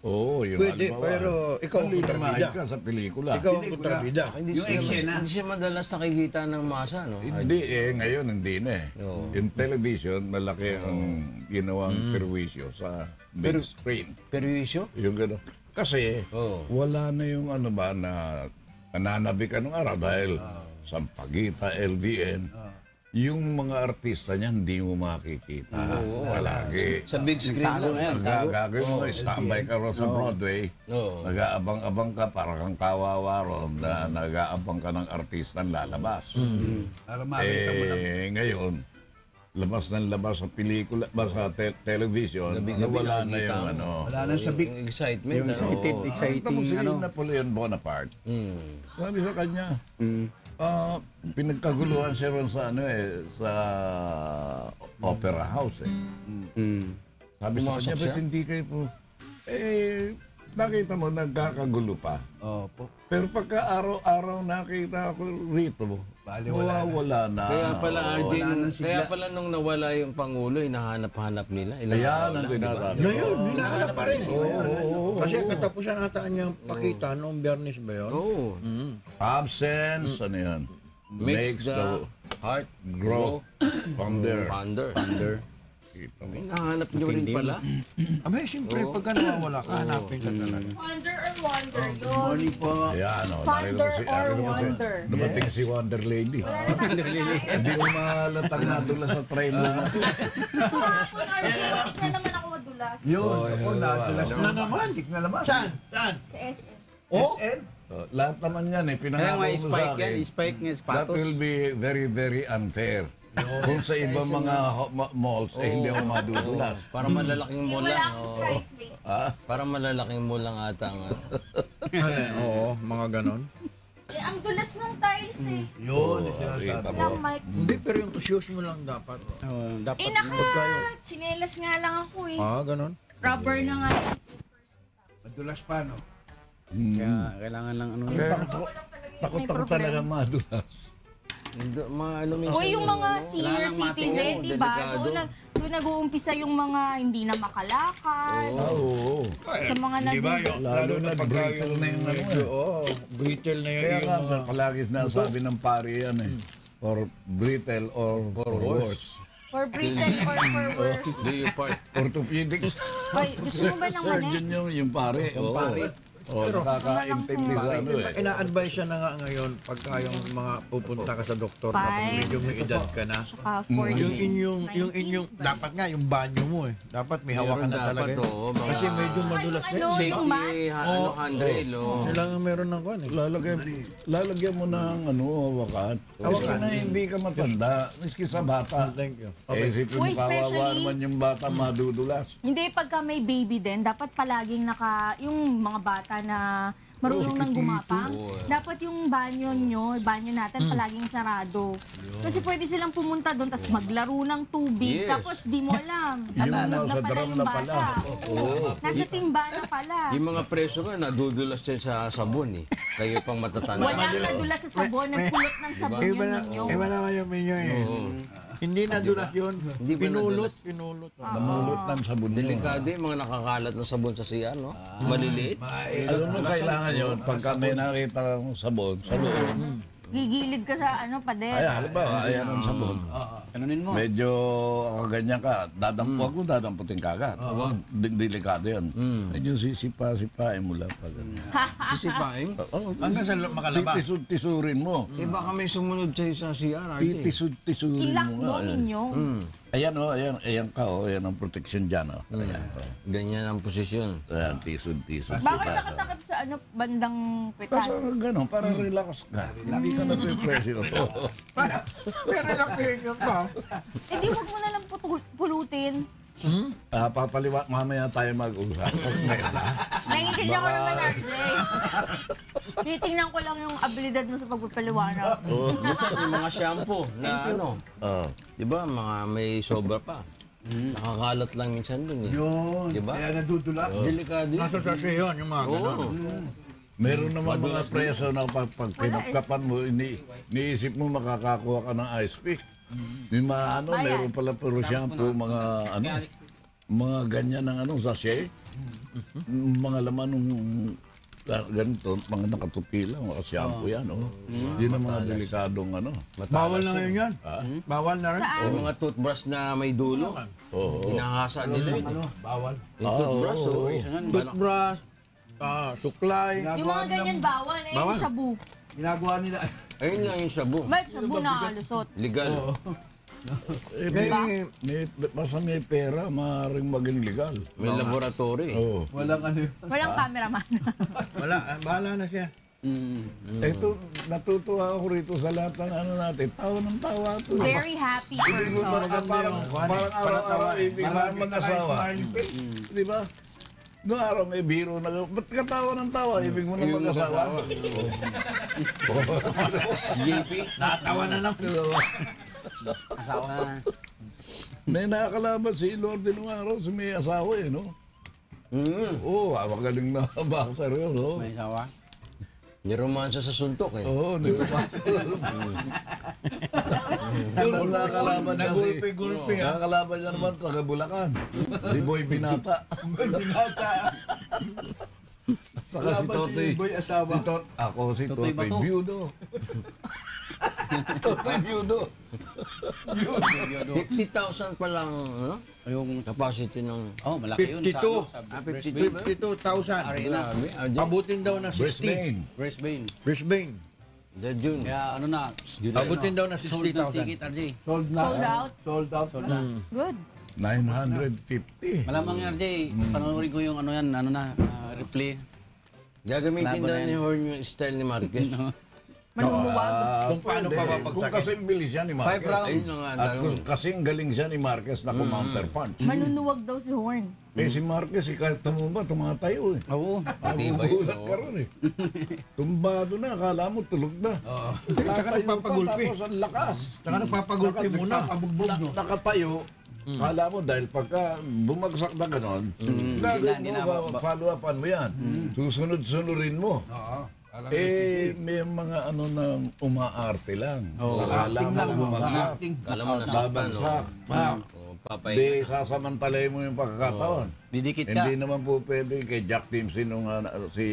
Oo, yung Pwede, halimbawa, pero ikaw ang nalilimahin kontrabida. ka sa pelikula. Ikaw ang kontrabida. Hindi Yung siya, eksena. hindi siya madalas nakikita ng masa, no? Hindi ngayon hindi na eh. Oo. Yung television, malaki ang ginawang perwisyo sa big screen. Perwisyo? Yung gano'n. Kasi, Oo. wala na yung ano ba na nananabi ka ng araw dahil Sampaguita, LVN, yung mga artista niya hindi mo makikita. Palagi. Sa big screen lang. Gagawin mo, standby ka ron sa Broadway. Oo. Nag-aabang-abang ka, para kang kawawa ron, na nag-aabang ka ng artistang lalabas. Para makita mo lang. Ngayon, labas ng labas sa pelikula, sa television, wala na yung ano. Wala na sa big. Yung excitement. Yung ano? exciting, Tapos si ano. Napoleon Bonaparte, sabi sa kanya, Mm. pinagkaguluhan siya ron sa sa opera house eh. Mm. Sabi sa Pumasok kanya, siya? ba't hindi kayo po? Nakita mo, nagkakagulo pa. Opo. Pero pagka araw-araw nakita ako rito, wala na. Kaya pala, RJ, Wala nang sigla. kaya pala nung nawala yung Pangulo, hinahanap-hanap nila. Ilang Ayan araw ang lang, di ba? sinasabi. Ngayon, hinahanap pa rin. Oo. Kasi katapusan ata niyang pakita noong Biyernes ba yun? Oo. Absence, ano yan? Makes the heart grow fonder. ponder. Hinahanap nyo rin pala. Abay, siyempre, pagka nawawala ka, hanapin ka talaga. Wonder or wonder yun? Morning po. Ayan, o. Thunder or wonder? Dumating si Wonder Lady. Hindi mo malatag na doon sa trailer na to. Kahapon, RJ, bakit na naman ako madulas? Yun. Ako, nadulas na naman. Tik na naman. Saan? Saan? Sa SM. SM? Lahat naman yan eh. Kaya Pinangako may mo sa spike yan, akin. spike ng That sapatos. will be very, very unfair. Kung sa ibang mga malls, hindi ako madudulas. Para malalaking mo Wala lang. akong oo. sky face. Para malalaking mo lang ata ang ano. Oo, mga ganon. Eh, ang dulas ng tiles eh. Yun. Kita mo. Lang, Mike. Hindi, pero yung shoes mo lang dapat. Dapat Eh, chinelas nga lang ako eh. Ganon. Rubber na nga yun. Madulas pa, no? kaya kailangan lang ano. Takot ako talaga madulas. Ano minsan. Uy, yung mga ano, senior Wala nang citizen, matingo, di ba? delikado. Doon nag-uumpisa yung mga hindi na makalakad. Oo. Sa mga Di ba nag- yung Lalo na brittle na yung ano eh. Oo, brittle na yun. Kaya yung nga, mga... palagi sinasabi ng pari yan eh. For brittle or for worse. for Britain or for worse. Do you part? Orthopedics. Ay, gusto mo ba ng Surgeon yung pare. Oo. Nakakaintindi sa ano eh. Ina-advise siya na nga ngayon pagka yung mga pupunta ka sa doktor na pag medyo may edad ka na. Saka 40. Yung inyong, dapat nga yung banyo mo eh. Dapat may hawakan na Dapat, talaga. oo, mga Kasi medyo madulas na yun. Ano, safety, yung mat? handrail, oh. Kailangan meron ng kwan eh. Lalagyan mo ng hawakan. Kasi na hindi ka matanda. Miski sa bata. Thank you. Eh, isipin mo Uy, kawawa especially- naman yung bata madudulas. Hindi, pagka may baby din, dapat palaging yung mga bata na marunong nang gumapang, dapat yung banyo natin palaging sarado. Kasi pwede silang pumunta doon, tapos maglaro ng tubig, Yes. tapos di mo alam. Yung Nalulog sa drum na pala. Oo. Nasa timba na pala. Yung mga preso nga, nadudulas din sa sabon eh. Kayo pang matatanda. Walang nadula sa sabon, nagpulot ng sabon yun ninyo. Iba naman yung minyo eh. Hindi nadulas yun. Hindi ba Pinulot. Namulot ng sabon nyo. Delikado yung mga nakakalat ng sabon sa siya, no? Maliliit. Alam mo, kailangan yun. Pagka may nakita kang sabon sa loob. Gigilid ka sa pader. Ay, halimbawa, ayan ang sabon. Kanunin mo. Medyo ganyan ka, huwag mo dadamputin ka agad. Delikado yan. Medyo sisipa-sipain mo lang pag ganyan. Sisipain. Hanggang sa makalabas. Titisud-tisurin mo. Eh baka may sumunod sa CR, RJ. Titisud-tisurin Kilak mo mo nga. ninyo. Ayan ayan ka ayan ang protection dyan Ayan, Ganyan ang posisyon. ayan tisud-tisud. Bakit nakatakip sa bandang kwitan? Kasi gano'n, para relax ka. Hindi ka na-pressure. Pero nakikita pa. Eh di huwag mo na lang pulutin. Papaliwa, mamaya tayo mag-usap. Naiintindihan ko naman, RJ. Titingnan ko lang yung abilidad mo sa pagpapaliwanag. Minsan yung mga shampoo na ano, Oh. di ba, mga may sobra pa. Nakakalat lang minsan dun eh. Yun. Diba? Kaya nadudula. Delikado yun. Nasa sasya yun, yung mga ganon. Oo. Meron naman mga preso na pag kinapkapan mo, iniisip mo makakakuha ka ng ice pick. May mga ano, meron pala puro shampoo, mga ano, mga ganyan ng sachet, mga laman ng ganito, mga nakatupi lang, o shampoo yan, Yun ang mga delikadong Bawal na ngayon yan. Bawal na rin. Yung mga toothbrush na may dulo. Hinahasa nila yun. Bawal. Yung toothbrush, Toothbrush, suklay. Yung mga ganyan bawal. Yung shabu. Ginagawa nila. Ayun lang yung shabu. Bakit shabu nakalusot? Legal. Basta may pera, maaaring maging legal. May laboratory. Oo. Walang Walang cameraman. Wala, bahala na siya. Ito, natutuwa ako rito sa lahat ng natin. Tawa ng tawa ito. Very happy person. Parang araw-araw ibig lang mag-asawa. Di ba? Noong araw may biro na, ba't ka tawa ng tawa? Ibig mo na mag-asawa. JP? Natawa na lang. Asawa. May nakakalaban si Lord noong araw sa may asawa no? Oo, magaling na boxer yun, May asawa. Niromansa sa suntok Oo, nakakalaban niya Nagulpi-gulpi, nakakalaban niya naman taga Bulacan. Si Boy Binata. Saka si Totoy. Ako si Totoy Totoy Bato. Biudo. Totoy Biudo. 50,000 pa lang, Yung, capacity ng... malaki yun. 52. Sa 52,000. Arena. Abutin daw na 60. Brisbane. Brisbane. Brisbane. Dead yun. Kaya Abutin daw na sold ng 60,000. ticket, RJ. Sold na. Sold out. Sold out. Good. 950. Malamang RJ, panoorin ko yung replay. Gagamitin Laban daw na yan. ni Horn yung style ni Marquez. Manumuwag. Kung paano Pwede. papapagsakin. Kung kasing bilis siya ni Marquez. 5 rounds. Ayun na nga. At dalawa. kung kasing galing siya ni Marquez na counter punch. Manunuwag daw si Horn. Si Marquez, kahit tumumba, tumatayo Oo. Matibay yun, Magugulat ka rin Tumbado na, akala mo tulog na. Tsaka nagpapagulpi. Tapos ang lakas. Tsaka nagpapagulpi muna. Pabugbog, no? Nakatayo. Kala mo dahil pagka bumagsak na ganon, gagawin Hindi mo, na- follow upan mo yan. Susunod-sunurin mo. May mga na umaarte lang. Nakala mo bumagsak. Kala mo nasaktan, Babagsak. Pak. Papay. Di sasamantalayin mo yung pagkakataon. Didikit ka. Hindi naman po pwede kay Jack Dempsey nung si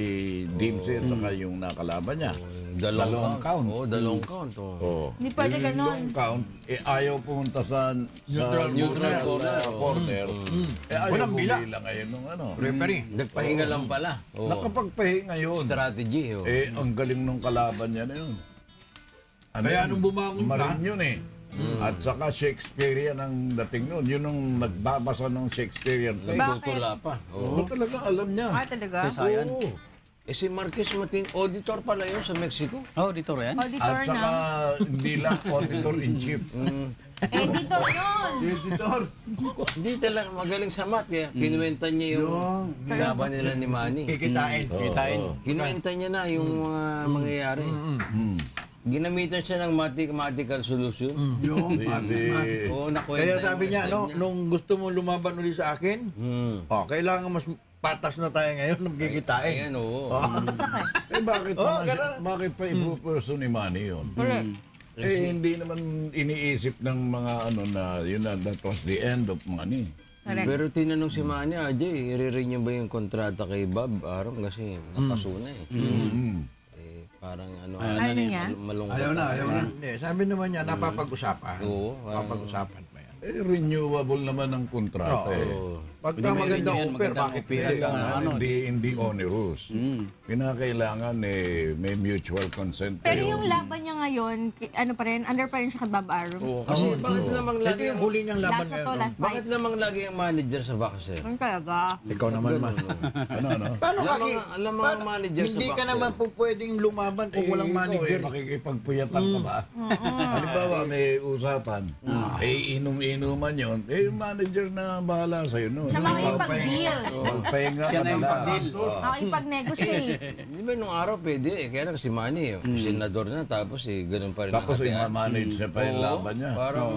Dempsey at saka yung nakalaban niya. Dalawang count. Oo, dalawang count. Oh. Hindi pwede Yung ganon. long count, ayaw pumunta sa neutral corner. Ayaw Walang bila. bumila ngayon nung Referee. Nagpahinga lang pala. Oo. Nakapagpahinga yun. Strategy. Ang galing nung kalaban niya na yun. Kaya nung bumangon ka, Marine yun At saka Shakespearean ang dating nun. Yun nung nagbabasa ng Shakespearean play. Nagtutula pa. Oo. Talaga alam niya. Talaga? Sayan. Oo. Si Marquez auditor pala yun sa Mexico. Dito rin. Auditor At saka na. hindi lang auditor-in-chief. Editor yun. Editor. Hindi talaga magaling sa math. Kaya kinuwenta niya yung laban nila ni Manny. kikitain. Kinuwenta niya na yung mga mangyayari. Ginamitan siya ng mathematical solution. Hindi. Oo, nakwenta Kaya yung sabi niya, style niya. nung gusto mo lumaban ulit sa akin, kailangan mas patas na tayo ngayon ng kikitain. Ayan, oo. Bakit pa ipuperso ni Manny yun? Correct. Hindi naman iniisip ng mga yun na, that was the end of Manny. Correct. Pero tinanong si Manny, Ajay, i-renew ba yung kontrata kay Bob Arum? Kasi napasuna parang Ayaw niya? malungkot. Ayaw na. Hindi, sabi naman niya, napapag-usapan. Oo. Napapag-usapan pa yan. Renewable naman ang kontrata Pagka magandang offer, bakit pili ka? Hindi onerous. Kinakailangan may mutual consent Pero kayo. yung laban niya ngayon, ano pa rin, under pa rin siya kay Bob Arum. Oo, kasi bakit namang Ito lagi yung huli niyang laban Last na to, ngayon. last fight. bakit namang lagi ang manager sa boxer? Ano talaga? Ikaw naman, ma. Paano Alam mo ang manager sa Hindi ka boxer. naman po pwedeng lumaban kung walang manager. Makikipagpuyatan ka ba? Halimbawa, may usapan. Inom-inuman yun. Yung manager na bahala sa'yo nun. Siya makikipag-deal. Magpahinga Siya ka na yung lang. pag-deal. Makikipag-negotiate. Di ba nung araw pwede Kaya lang si Manny, senador na, tapos ganun pa rin Tapos ang hatian. i-manage siya pa yung Oo, laban niya. Parang,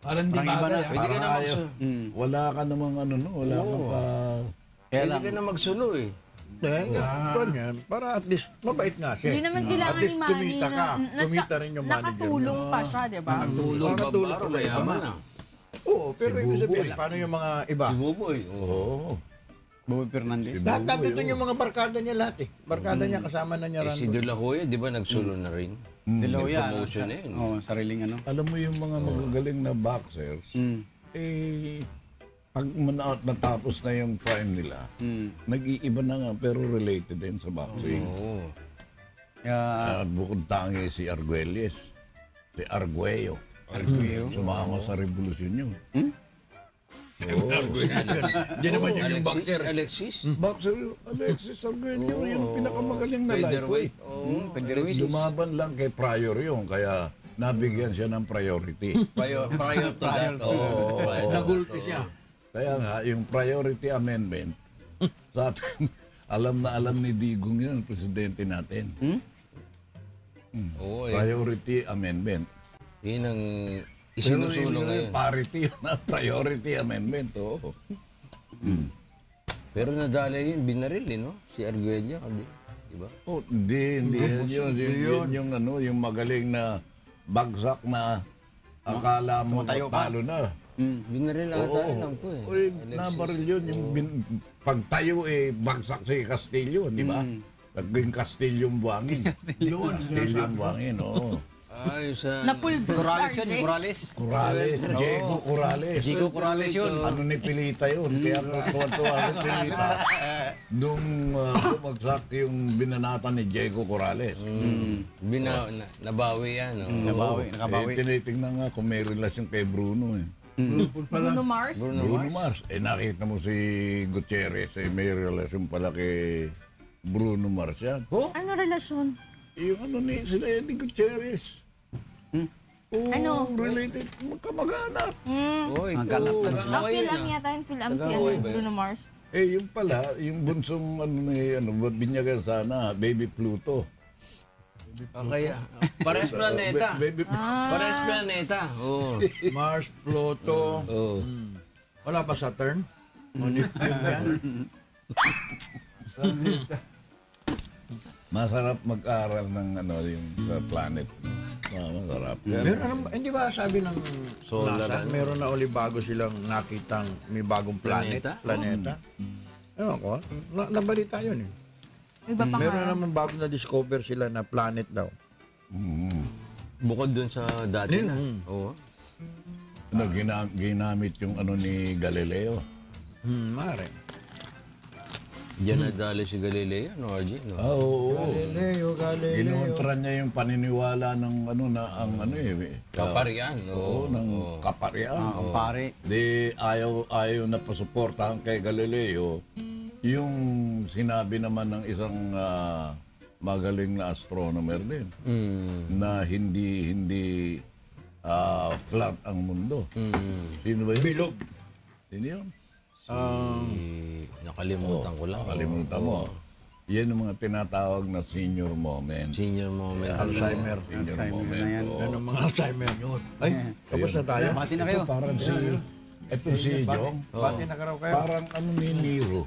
Parang di Parang iba bagay. na. pwede ka na Parang magsulo. wala ka namang wala kang pa... Kaya Pwede lang, ka na magsulo Ganyan. Para at least mabait nga siya. Hindi naman kailangan At ni least Manny kumita ka. Kumita rin yung manager. nakatulong pa siya, di ba? Si Nakatulong Bob tuloy Arum, tuloy. mayaman na. Oo, pero ibig sabihin, paano yung mga iba? Si Buboy. Oo. Boboy Fernandez. Lahat nandito yung mga barkada niya lahat eh. Barkada niya, kasama na niya Si Rando. De La Hoya, di ba nagsulo na rin? Dilaw May yan. promotion na yun. Oh, sariling ano. Alam mo yung mga magagaling na boxers, pag natapos na yung prime nila, nag-iiba na nga pero related din sa boxing. Oo. Kaya, At bukod tangi si Arguelles, si Arguello. Sumama sa revolusyon yun. Hindi naman yun yung boxer. Alexis? Boxer yun, Alexis Arguello, yung pinakamagaling na lightweight. Featherweight. Lumaban lang kay Pryor yun, kaya nabigyan siya ng priority. Prior to that. Oo. Nagulpi siya. Kaya nga, yung priority amendment, sa atin, alam na alam ni Digong yun, presidente natin. Oo, Priority amendment. Yun ang Pero isinusulong ngayon. parity na priority amendment. Oo. Pero nadala yun, binaril eh, no? Si Arguello, di ba? Oh, hindi yun. Yun yung ano, yung magaling na bagsak na akala mo talo na. Binaril ata lang po eh. Uy, nabaril yun. Yung pagtayo bagsak si Castillo, di ba? Naging Castillong buhangin. Castillong buhangin, oo. Ay, sa... Napuldul, Corrales Sir yun, Jay. Corrales. Corrales, Diego Corrales. Diego Corrales yun. Ano ni Pilita yun? Kaya tuwa-tuwa si Pilita. Nung bumagsak yung binanatan ni Diego Corrales. Nabawi yan, no? Nakabawi. Tinitingnan nga kung may relasyon kay Bruno eh. Bruno Mars. Bruno Mars. Nakita mo si Gutierrez, may relasyon pala kay Bruno Mars yan. Ano relasyon? Yung ano sila ni Gutierrez. Ano? Related, magkamag-anak. Oy, Phil ang yata yung Phil ang Bruno Mars. Yung pala, yung bunsong binyagan sana, Baby Pluto. kaya, Pares Planeta. Baby Pares Planeta. Oo. Mars, Pluto. Wala pa Saturn? Neptune yan. Masarap mag-aral ng yung sa planet. Masarap. Hindi ba sabi ng NASA, meron na uli bago silang nakitang may bagong planeta? Ewan ko, nabalita yun eh. Iba pa Meron nga. naman bago na-discover sila na planet daw. Bukod dun sa dati na. Oo. Ginamit yung ni Galileo. Mare. Diyan nadali si Galileo, no, RG? No? Oo. Galileo. Kinontra niya yung paniniwala ng Kaparian. Oo, ng kaparian. Ang pare. Di ayaw na pasuportahan kay Galileo yung sinabi naman ng isang magaling na astronomer din na hindi flat ang mundo. Sino ba yun? Bilog. Sino yun? Nakalimutan ko lang. Nakalimutan mo. Yan yung mga tinatawag na senior moment. Senior moment. Alzheimer. Senior moment. na yan. oo. Yan ang mga Alzheimer yun. Ay, tapos na tayo. Bati na kayo. Parang ito si Jong. Bati na karaw kayo. Parang ni Nero.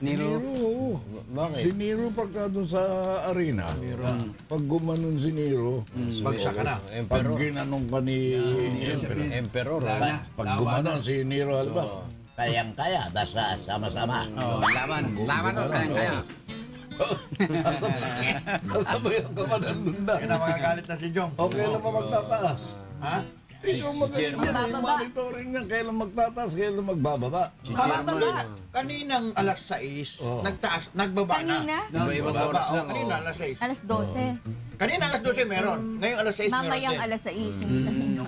Nero. oo. Bakit? Si Nero pagka doon sa arena, pag gumanon si Nero, Bagsak ka na. pag ginanong ka ni Emperor. pag gumanon si Nero, alba, kayang-kaya, basta sama-sama. Oh, laban o kaya. Sasabayan ka pa ng lunda. Kaya na magagalit na si Jong. O kailan pa magtataas? Ha? Ikaw magaling yan, yung monitoring niya, kailan magtataas, kailan magbababa. Bababa. Kaninang alas 6, nagtaas, nagbaba na. Kanina? Iba-ibang Bababa. oras lang. Kanina alas 6. Alas 12. Kanina alas 12 meron. Ngayon alas 6 meron Mamayang din. alas 6.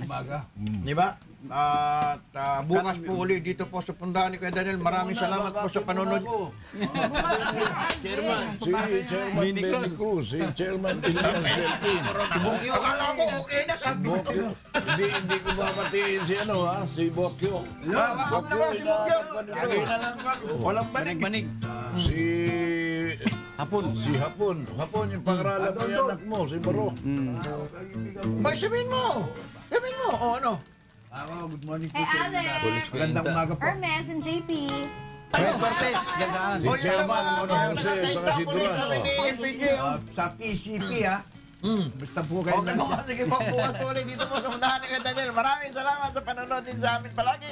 Umaga. Di ba? At bukas po uli dito po sa pundahan ni Kuya Daniel. Maraming salamat po sa panonood. Chairman. Si Chairman Benny Cruz, si Chairman Elias Delpin. Akala ko okay na sabi ko. Bokyo. Hindi ko babatiin si si Bokyo. Wag naman si Bukyo. Lagi na lang ka. Walang banig. Banig. Si Hapon. Hapon yung pangaralan mo yung anak mo, si Barok. Bay, sabihin mo. Sabihin mo. O ano? Good morning po Hey, sa inyo. Alex! Magandang umaga po. Hermes and JP. Fred Cortez. Gandaan. Si Chairman Jose, saka si Duran. MPJ. Sa PCP Basta po kayo Okay po, sige po, bukas po ulit dito po sa Mundahan ni Daniel. Maraming salamat sa panonood din sa amin palagi.